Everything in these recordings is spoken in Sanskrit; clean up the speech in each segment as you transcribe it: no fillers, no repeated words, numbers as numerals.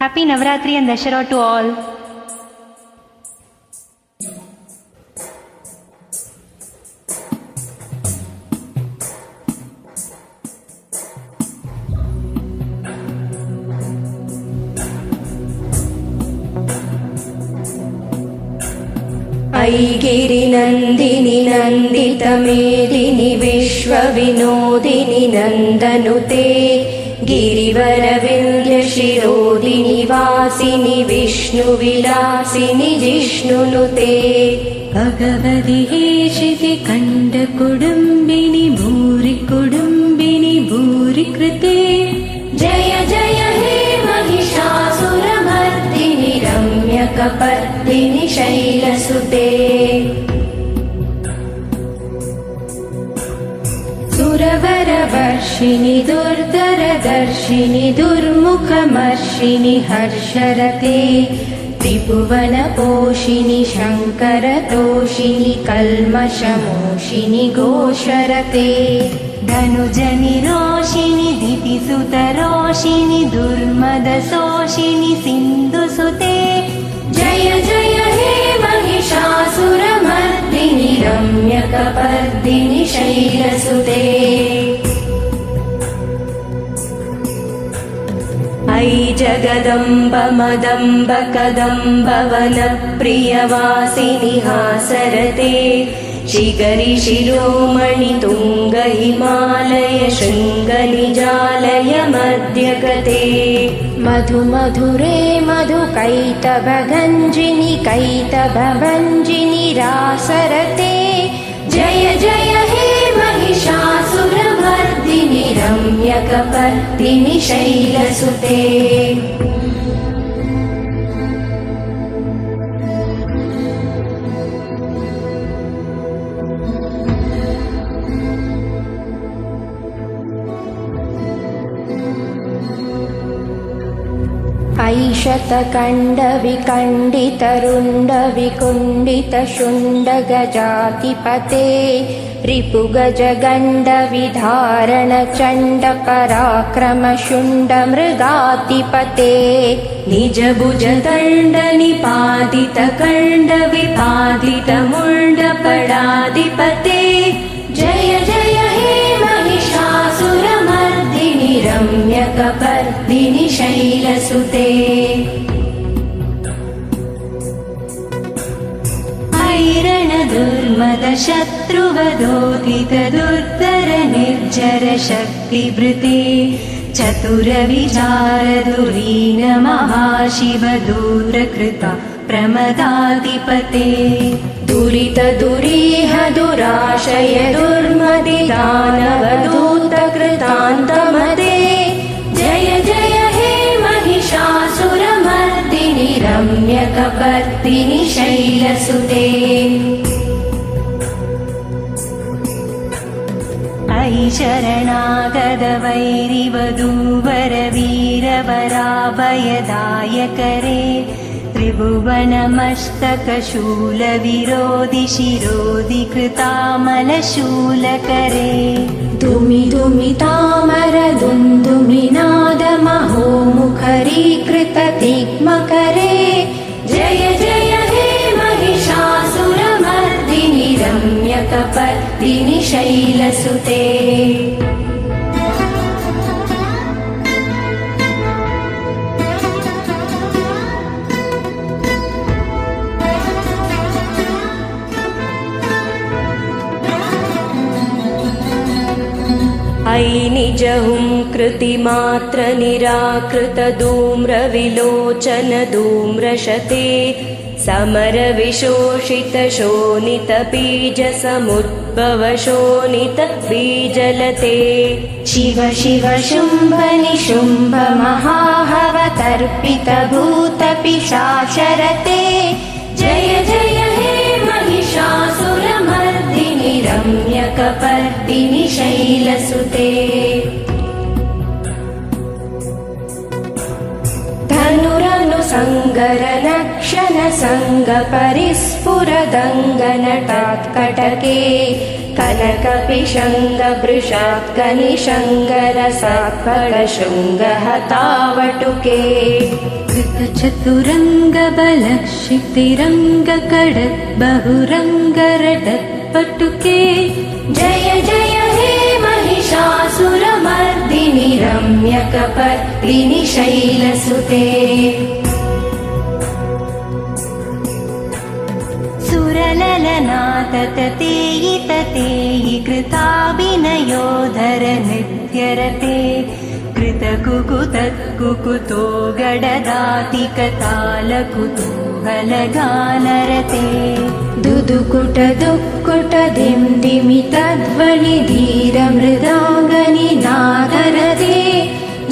Happy Navratri and Dashara to all. ऐगिरि नन्दिनि नन्दितमेदिनि विश्वविनोदिनि नन्दनुते गिरिवरविन्द्यशिरोदिनि वासिनि विष्णुविलासिनि जिष्णुनुते भगवति हेशिति कण्डकुडुम्बिनि भूरि कुडुम्बिनि भूरि कृते जय जय हे महिषासुरमर्दिनि रम्यकपर्दिनि शैलसुते सुरवरवर्षिणि दुर्धरदर्शिनि दुर्मुखमर्षिणि हर्षरते त्रिभुवनपोषिणि शङ्करतोषिणि कल्मषमोषिणि घोषरते धनुजनिरोषिणि दितिसुतरोषिणि दुर्मदशोषिणि सिन्धुसुते जय जय हे महिषासुरमर्दिनि रम्यकपर्दिनि शैलसुते ऐ जगदम्ब मदम्ब कदम्ब वनप्रियवासिनि हासरते शिखरि शिरोमणि तुङ्ग हिमालय शृङ्गनिजालय मध्यगते मधु मधुरे मधुकैटभगञ्जिनि कैटभभञ्जिनि रासरते जय जय हे महिषासुरमर्दिनि रम्यकपर्दिनि शैलसुते ऐशतकण्डविकण्डितरुण्डविकुण्डितशुण्डगजातिपते रिपुगजगण्डविधारणचण्डपराक्रमशुण्डमृगातिपते निजभुजदण्डनिपातितकण्डविपातितमुण्डपडाधिपते जय जय हे महिषासुरमर्दिनि रम्यकपर्दिनि शैलसुते ऐरणदुर्मदशत्रुवधोदितदुर्धर निर्जर शक्तिभृते चतुरविचारधुरीन महाशिवदूरकृता प्रमदाधिपते दुरितदुरीह दुराशय दुर्मदिदानवधूतकृतान्तमते जय जय हे महिषासुरमर्दिनि रम्यकपर्दिनि शैलसुते ऐ शरणागतवैरिवधूवरवीरवराभयदायकरे त्रिभुवनमस्तकशूलविरोधि शिरोधि कृतामलशूलकरे धुमि धुमि तामर दुन्दुमिनाद महोमुखरीकृत तिग्मकरे जय जय हे महिषासुरमर्दिनि रम्यकपर्दिनि शैलसुते ऐ निजहुंकृतिमात्र निराकृत धूम्रविलोचन धूम्रशते समरविशोषित शोणित बीज समुद्भव शोणित बीजलते शिव शिव शुम्भ निशुम्भ महाहव तर्पित भूत पिशाचरते जय जय हे महिषासुरमर्दिनि रम्यकपर्दिनि शैलसुते धनुरनुसङ्गरनक्षन सङ्ग परिस्फुरदङ्गनटात्कटके कनकपिशङ्गवृषात्कनिशङ्गरसात्परशृङ्गहतावटुके कृतचतुरङ्गबलक्षितिरङ्गकडद्बहुरङ्गरटत्पटुके जय जय हे महिषासुरमर्दिनि रम्यकपर्दिनि शैलसुते सुरललनाततेयि ततेयि कृताभिनयोधर नित्यरते कृतकुकुतत्कुकुतो गडदातिकतालकुतूहलगानरते दुदुकुट दुक्कुट दिं दिमितध्वनि धीरमृदाङ्गनि नादरते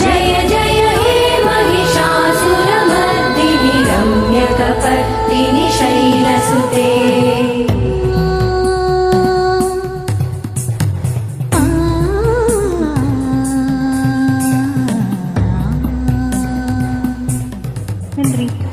जय जय हे महिषासुरमर्दिनि रम्यकपर्दिनि शैलसुते नன்றி.